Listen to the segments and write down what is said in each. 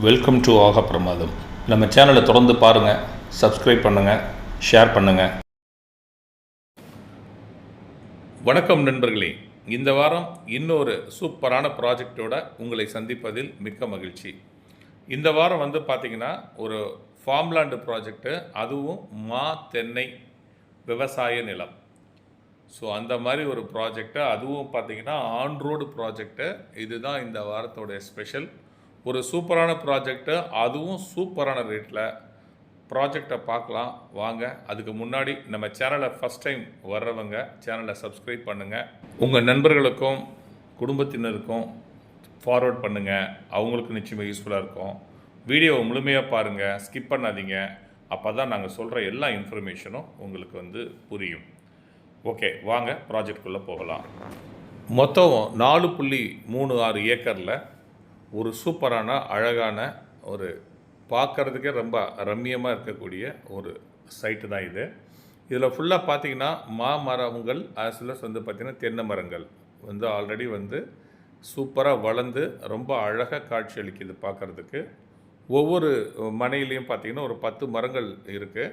Welcome to ஆக பிரமாதம். நம்ம சேனலை தொடர்ந்து பாருங்கள், சப்ஸ்கிரைப் பண்ணுங்கள், ஷேர் பண்ணுங்கள். வணக்கம் நண்பர்களே, இந்த வாரம் இன்னொரு சூப்பரான ப்ராஜெக்டோட உங்களை சந்திப்பதில் மிக்க மகிழ்ச்சி. இந்த வாரம் பார்த்திங்கன்னா ஒரு ஃபார்ம்லேண்டு ப்ராஜெக்டு, அதுவும் தென்னை விவசாய நிலம். ஸோ அந்த மாதிரி ஒரு ப்ராஜெக்டு, அதுவும் பார்த்திங்கன்னா ஆன் ரோடு ப்ராஜெக்டு. இதுதான் இந்த வாரத்தோடைய ஸ்பெஷல். ஒரு சூப்பரான ப்ராஜெக்டு, அதுவும் சூப்பரான ரேட்டில். ப்ராஜெக்டை பார்க்கலாம் வாங்க. அதுக்கு முன்னாடி நம்ம சேனலை ஃபஸ்ட் டைம் வர்றவங்க சேனலை சப்ஸ்கிரைப் பண்ணுங்கள். உங்கள் நண்பர்களுக்கும் குடும்பத்தினருக்கும் ஃபார்வர்ட் பண்ணுங்கள். அவங்களுக்கு நிச்சயமாக யூஸ்ஃபுல்லாக இருக்கும். வீடியோவை முழுமையாக பாருங்கள், ஸ்கிப் பண்ணாதீங்க. அப்போ தான் நாங்கள் சொல்கிற எல்லா இன்ஃபர்மேஷனும் உங்களுக்கு புரியும். ஓகே, வாங்க ப்ராஜெக்டுக்குள்ளே போகலாம். மொத்தம் 4.36 ஏக்கரில் ஒரு சூப்பரான அழகான ஒரு பார்க்குறதுக்கே ரொம்ப ரம்மியமாக இருக்கக்கூடிய ஒரு சைட்டு தான் இது. இதில் ஃபுல்லாக பார்த்திங்கன்னா மாமரங்கள் ஆஸ் வெல் அஸ் பார்த்திங்கன்னா தென்னை மரங்கள் ஆல்ரெடி சூப்பராக வளர்ந்து ரொம்ப அழகாக காட்சி அளிக்குது பார்க்குறதுக்கு. ஒவ்வொரு மனையிலையும் பார்த்திங்கன்னா ஒரு 10 மரங்கள் இருக்குது.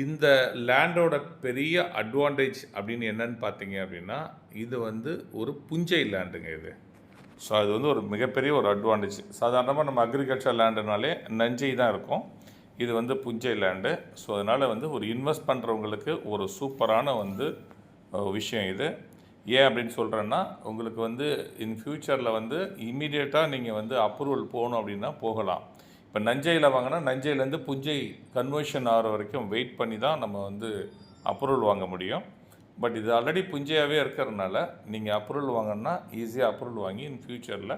இந்த லேண்டோட பெரிய அட்வான்டேஜ் அப்படின்னு என்னன்னு பார்த்தீங்க அப்படின்னா, இது ஒரு புஞ்சை லேண்டுங்க இது. ஸோ அது ஒரு மிகப்பெரிய ஒரு அட்வான்டேஜ். சாதாரணமாக நம்ம அக்ரிகல்ச்சர் லேண்டுனாலே நஞ்சை தான் இருக்கும். இது புஞ்சை லேண்டு. ஸோ அதனால் ஒரு இன்வெஸ்ட் பண்ணுறவங்களுக்கு ஒரு சூப்பரான விஷயம் இது. ஏன் அப்படின்னு சொல்கிறேன்னா, உங்களுக்கு இன் ஃப்யூச்சரில் இம்மீடியட்டாக நீங்கள் அப்ரூவல் போகணும் அப்படின்னா போகலாம். இப்போ நஞ்சையில் வாங்கினா நஞ்சையிலேருந்து புஞ்சை கன்வர்ஷன் ஆகிற வரைக்கும் வெயிட் பண்ணி தான் நம்ம அப்ரூவல் வாங்க முடியும். பட் இது ஆல்ரெடி புஞ்சையாகவே இருக்கிறதுனால நீங்கள் அப்ரூவல் வாங்கினா ஈஸியாக அப்ரூவல் வாங்கி இன் ஃப்யூச்சரில்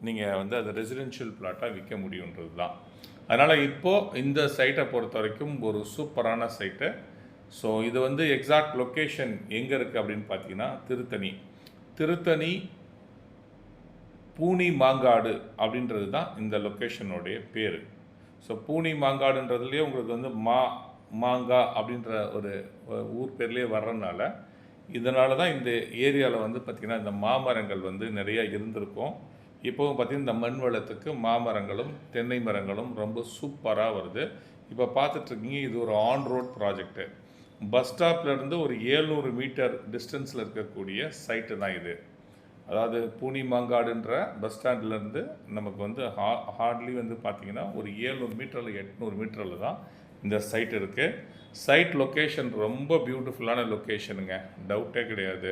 நீங்கள் அது ரெசிடென்ஷியல் பிளாட்டாக விற்க முடியுன்றது தான். அதனால் இப்போது இந்த சைட்டை பொறுத்த வரைக்கும் ஒரு சூப்பரான சைட்டு. ஸோ இது எக்ஸாக்ட் லொக்கேஷன் எங்கே இருக்குது அப்படின்னு பார்த்தீங்கன்னா, திருத்தணி பூனி மாங்காடு அப்படின்றது தான் இந்த லொக்கேஷனுடைய பேர். ஸோ பூனி மாங்காடுன்றதுலேயே உங்களுக்கு மாங்கா அப்படின்ற ஒரு ஊர் பேர்லேயே வர்றதுனால, இதனால தான் இந்த ஏரியாவில் பார்த்திங்கன்னா இந்த மாமரங்கள் நிறையா இருந்திருக்கும். இப்போவும் பார்த்திங்கன்னா இந்த மண் வளத்துக்கு மாமரங்களும் தென்னை மரங்களும் ரொம்ப சூப்பராக வருது. இப்போ பார்த்துட்ருக்கீங்க, இது ஒரு ஆன் ரோட் ப்ராஜெக்டு. பஸ் ஸ்டாப்லேருந்து ஒரு 700 மீட்டர் டிஸ்டன்ஸில் இருக்கக்கூடிய சைட்டு தான் இது. அதாவது பூனி மாங்காடுன்ற பஸ் ஸ்டாண்ட்லேருந்து நமக்கு ஹார்ட்லி பார்த்திங்கன்னா ஒரு 700 மீட்டரில் 800 மீட்டரில் தான் இந்த சைட் இருக்குது. சைட் லொக்கேஷன் ரொம்ப பியூட்டிஃபுல்லான லொக்கேஷனுங்க, டவுட்டே கிடையாது.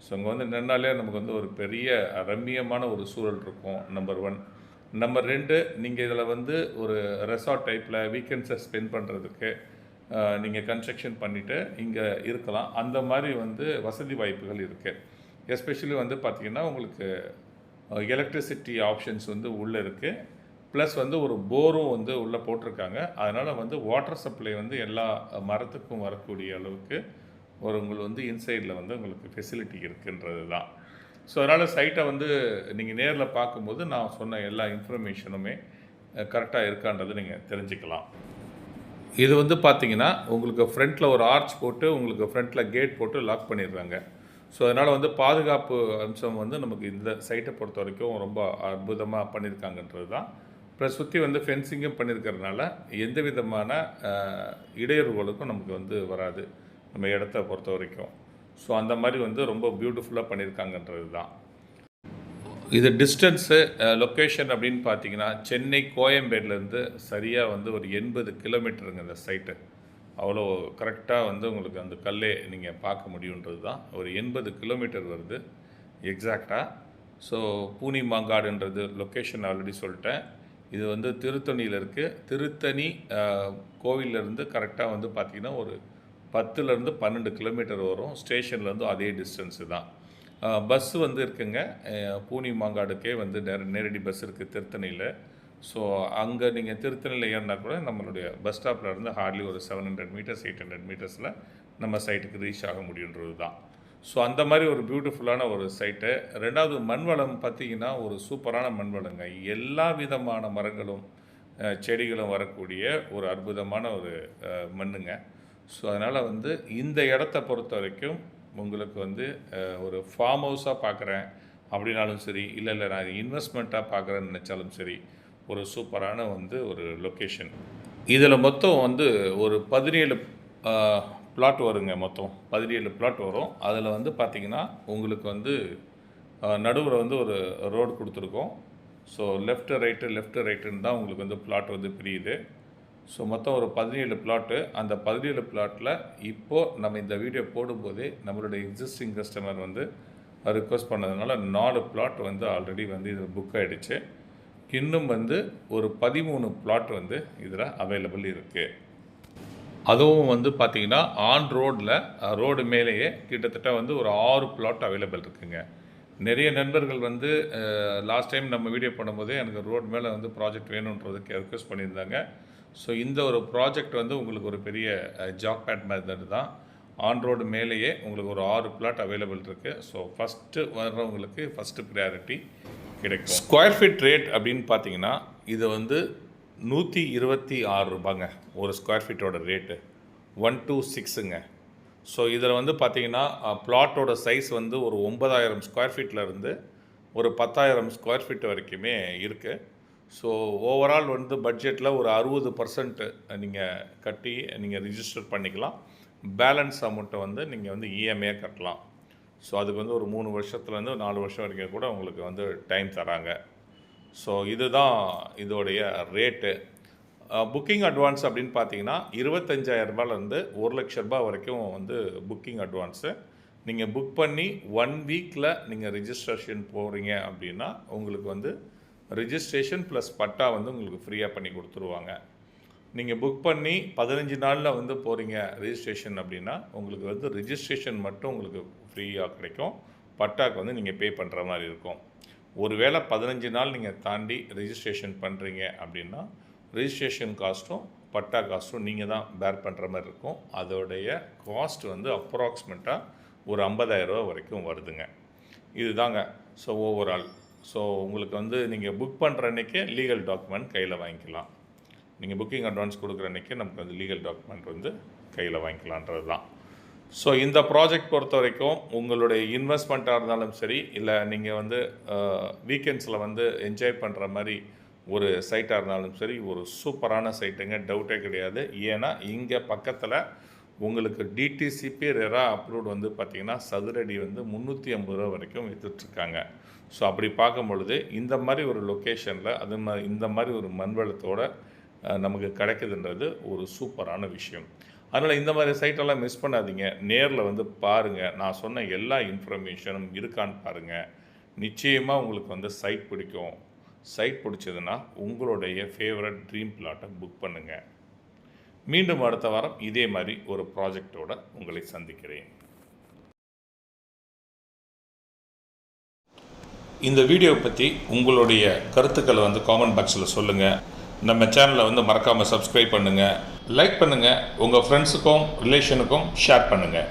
ஸோ இங்கே நின்னாலே நமக்கு ஒரு பெரிய ரம்மியமான ஒரு சூழல் இருக்கும். நம்பர் 1. நம்பர் 2, நீங்கள் இதில் ஒரு ரெசார்ட் டைப்பில் வீக்கெண்ட்ஸை ஸ்பெண்ட் பண்ணுறதுக்கு நீங்கள் கன்ஸ்ட்ரக்ஷன் பண்ணிவிட்டு இங்கே இருக்கலாம். அந்த மாதிரி வசதி வாய்ப்புகள் இருக்குது. எஸ்பெஷலி பார்த்திங்கன்னா உங்களுக்கு எலக்ட்ரிசிட்டி ஆப்ஷன்ஸ் உள்ளே இருக்குது. ப்ளஸ் ஒரு போரும் உள்ளே போட்டிருக்காங்க. அதனால் வாட்டர் சப்ளை எல்லா மரத்துக்கும் வரக்கூடிய அளவுக்கு உங்களுக்கு இன்சைடில் உங்களுக்கு ஃபெசிலிட்டி இருக்குன்றது தான். ஸோ அதனால் சைட்டை நீங்கள் நேரில் பார்க்கும்போது நான் சொன்ன எல்லா இன்ஃபர்மேஷனுமே கரெக்டாக இருக்கான்றது நீங்கள் தெரிஞ்சுக்கலாம். இது பார்த்திங்கன்னா உங்களுக்கு ஃப்ரண்ட்டில் ஒரு ஆர்ச் போட்டு உங்களுக்கு ஃப்ரண்ட்டில் கேட் போட்டு லாக் பண்ணிடுறாங்க. ஸோ அதனால் பாதுகாப்பு அம்சம் நமக்கு இந்த சைட்டை பொறுத்த வரைக்கும் ரொம்ப அற்புதமாக பண்ணியிருக்காங்கன்றது தான். ப்ளஸ் சுற்றி ஃபென்சிங்கும் பண்ணியிருக்கிறதுனால எந்த விதமான இடையூறுகளுக்கும் நமக்கு வராது நம்ம இடத்த பொறுத்த வரைக்கும். ஸோ அந்த மாதிரி ரொம்ப பியூட்டிஃபுல்லாக பண்ணியிருக்காங்கன்றது தான். இது டிஸ்டன்ஸு லொக்கேஷன் அப்படின்னு பார்த்தீங்கன்னா, சென்னை கோயம்பேடுலேருந்து சரியாக ஒரு 80 கிலோமீட்டருங்க இந்த சைட்டு. அவ்வளோ கரெக்டாக உங்களுக்கு அந்த கல்லே நீங்கள் பார்க்க முடியுன்றது தான். ஒரு 80 கிலோமீட்டர் வருது எக்ஸாக்டாக. ஸோ பூனி மாங்காடுன்றது லொக்கேஷன் ஆல்ரெடி சொல்லிட்டேன். இது திருத்தணியில் இருக்குது. திருத்தணி கோவிலேருந்து கரெக்டாக பார்த்திங்கன்னா ஒரு 10லேருந்து 12 கிலோமீட்டர் வரும். ஸ்டேஷன்லேருந்து அதே டிஸ்டன்ஸு தான். பஸ்ஸு இருக்குங்க. பூனி மாங்காடுக்கே நேரடி பஸ் இருக்குது திருத்தணியில். ஸோ அங்கே நீங்கள் திருத்தணியில் ஏறினா கூட நம்மளுடைய பஸ் ஸ்டாப்லேருந்து ஹார்ட்லி ஒரு 700 மீட்டர்ஸ் 800 மீட்டர்ஸில் நம்ம சைட்டுக்கு ரீச் ஆக முடியுன்றது தான். ஸோ அந்த மாதிரி ஒரு பியூட்டிஃபுல்லான ஒரு சைட்டு. 2வது மண்வளம் பார்த்திங்கன்னா ஒரு சூப்பரான மண்வளங்க. எல்லா விதமான மரங்களும் செடிகளும் வரக்கூடிய ஒரு அற்புதமான ஒரு மண்ணுங்க. ஸோ அதனால் இந்த இடத்த பொறுத்த வரைக்கும் உங்களுக்கு ஒரு ஃபார்ம் ஹவுஸாக பார்க்குறேன் அப்படின்னாலும் சரி, இல்லை நான் இன்வெஸ்ட்மெண்ட்டாக பார்க்குறேன்னு நினச்சாலும் சரி, ஒரு சூப்பரான வந்து ஒரு லொக்கேஷன். இதில் மொத்தம் வந்து ஒரு 17 பிளாட் வருங்க. மொத்தம் 17 பிளாட் வரும். அதில் வந்து பார்த்திங்கன்னா உங்களுக்கு வந்து நடுவில் வந்து ஒரு ரோடு கொடுத்துருக்கோம். ஸோ லெஃப்ட்டு ரைட்டுன்னு தான் உங்களுக்கு வந்து பிளாட் வந்து பிரியுது. ஸோ மொத்தம் ஒரு 17 பிளாட்டு. அந்த 17 பிளாட்டில் இப்போது நம்ம இந்த வீடியோ போடும்போதே நம்மளுடைய எக்ஸிஸ்டிங் கஸ்டமர் வந்து ரிக்வஸ்ட் பண்ணதுனால 4 பிளாட் வந்து ஆல்ரெடி வந்து இதில் புக் ஆகிடுச்சு. இன்னும் வந்து ஒரு 13 பிளாட் வந்து இதில் அவைலபிள் இருக்குது. அதுவும் வந்து பார்த்திங்கன்னா ஆன் ரோடு மேலேயே கிட்டத்தட்ட வந்து ஒரு 6 பிளாட் அவைலபிள் இருக்குங்க. நிறைய நண்பர்கள் வந்து லாஸ்ட் டைம் நம்ம வீடியோ பண்ணும்போதே எனக்கு ரோடு மேலே வந்து ப்ராஜெக்ட் வேணுன்றதுக்கு ரெக்வஸ்ட் பண்ணியிருந்தாங்க. ஸோ இந்த ஒரு ப்ராஜெக்ட் வந்து உங்களுக்கு ஒரு பெரிய ஜாக்பேட் மெத்தட் தான். ஆன் ரோடு மேலேயே உங்களுக்கு ஒரு 6 பிளாட் அவைலபிள் இருக்குது. ஸோ ஃபஸ்ட்டு வர்றவங்களுக்கு ஃபஸ்ட்டு ப்ரியாரிட்டி கிடைக்கும். ஸ்கொயர் ஃபீட் ரேட் அப்படின்னு பார்த்தீங்கன்னா இது வந்து 126 ரூபாங்க ஒரு ஸ்கொயர் ஃபீட்டோட ரேட்டு. 126ங்க. ஸோ இதில் வந்து பார்த்திங்கன்னா பிளாட்டோட சைஸ் வந்து ஒரு 9000 ஸ்கொயர் ஃபீட்லேருந்து ஒரு 10,000 ஸ்கொயர் ஃபீட் வரைக்குமே இருக்குது. ஸோ ஓவரால் வந்து பட்ஜெட்டில் ஒரு 60% நீங்கள் கட்டி நீங்கள் ரிஜிஸ்டர் பண்ணிக்கலாம். பேலன்ஸ் அமௌண்ட்டை வந்து நீங்கள் வந்து இஎம்ஐ கட்டலாம். ஸோ அதுக்கு வந்து ஒரு 3 வருஷத்துலேருந்து 4 வருஷம் வரைக்கும் கூட உங்களுக்கு வந்து டைம் தராங்க. ஸோ இதுதான் இதோடைய ரேட்டு. புக்கிங் அட்வான்ஸ் அப்படின்னு பார்த்தீங்கன்னா 25,000 1,00,000 வரைக்கும் வந்து புக்கிங் அட்வான்ஸு. நீங்கள் புக் பண்ணி 1 வீக்கில் நீங்கள் ரிஜிஸ்ட்ரேஷன் போகிறீங்க அப்படின்னா உங்களுக்கு வந்து ரிஜிஸ்ட்ரேஷன் ப்ளஸ் பட்டா வந்து உங்களுக்கு ஃப்ரீயாக பண்ணி கொடுத்துருவாங்க. நீங்கள் புக் பண்ணி 15 நாளில் வந்து போகிறீங்க ரிஜிஸ்ட்ரேஷன் அப்படின்னா உங்களுக்கு வந்து ரிஜிஸ்ட்ரேஷன் மட்டும் உங்களுக்கு ஃப்ரீயாக கிடைக்கும். பட்டாக்கு வந்து நீங்கள் பே பண்ணுற மாதிரி இருக்கும். ஒருவேளை 15 நாள் நீங்கள் தாண்டி ரிஜிஸ்ட்ரேஷன் பண்ணுறீங்க அப்படின்னா ரிஜிஸ்ட்ரேஷன் காஸ்ட்டும் பட்டா காஸ்ட்டும் நீங்கள் தான் பேர் பண்ணுற மாதிரி இருக்கும். அதோடைய காஸ்ட் வந்து அப்ராக்சிமேட்டாக ஒரு 50,000 வரைக்கும் வருதுங்க. இதுதாங்க. ஸோ ஓவரால் உங்களுக்கு வந்து நீங்கள் புக் பண்ணுற அன்றைக்கே லீகல் டாக்குமெண்ட் கையில் வாங்கிக்கலாம். நீங்கள் புக்கிங் அட்வான்ஸ் கொடுக்குற அன்றைக்கே நமக்கு வந்து லீகல் டாக்குமெண்ட் வந்து கையில் வாங்கிக்கலான்றது தான். ஸோ இந்த ப்ராஜெக்ட் பொறுத்த வரைக்கும் உங்களுடைய இன்வெஸ்ட்மெண்ட்டாக இருந்தாலும் சரி, இல்லை நீங்கள் வந்து வீக்கெண்ட்ஸில் வந்து என்ஜாய் பண்ணுற மாதிரி ஒரு சைட்டாக இருந்தாலும் சரி, ஒரு சூப்பரான சைட்டுங்க, டவுட்டே கிடையாது. ஏன்னா இங்கே பக்கத்தில் உங்களுக்கு டிடிசிபி ரெரா அப்ரூவ்டு வந்து பார்த்திங்கன்னா சதுரடி வந்து 350 வரைக்கும் விற்றுட்ருக்காங்க. ஸோ அப்படி பார்க்கும் பொழுது இந்த மாதிரி ஒரு லொக்கேஷனில் அது மாதிரி இந்த மாதிரி ஒரு மண்வளத்தோடு நமக்கு கிடைக்குதுன்றது ஒரு சூப்பரான விஷயம். அதனால் இந்த மாதிரி சைட்டெல்லாம் மிஸ் பண்ணாதீங்க. நேரில் வந்து பாருங்கள். நான் சொன்ன எல்லா இன்ஃபர்மேஷனும் இருக்கான்னு பாருங்கள். நிச்சயமாக உங்களுக்கு வந்து சைட் பிடிக்கும். சைட் பிடிச்சதுன்னா உங்களுடைய ஃபேவரட் ட்ரீம் பிளாட்டை புக் பண்ணுங்கள். மீண்டும் அடுத்த வாரம் இதே மாதிரி ஒரு ப்ராஜெக்டோடு உங்களை சந்திக்கிறேன். இந்த வீடியோ பற்றி உங்களுடைய கருத்துக்களை வந்து காமெண்ட் பாக்ஸில் சொல்லுங்கள். நம்ம சேனலை வந்து மறக்காமல் சப்ஸ்கிரைப் பண்ணுங்கள், லைக் பண்ணுங்கள், உங்கள் ஃப்ரெண்ட்ஸுக்கும் ரிலேஷனுக்கும் ஷேர் பண்ணுங்கள்.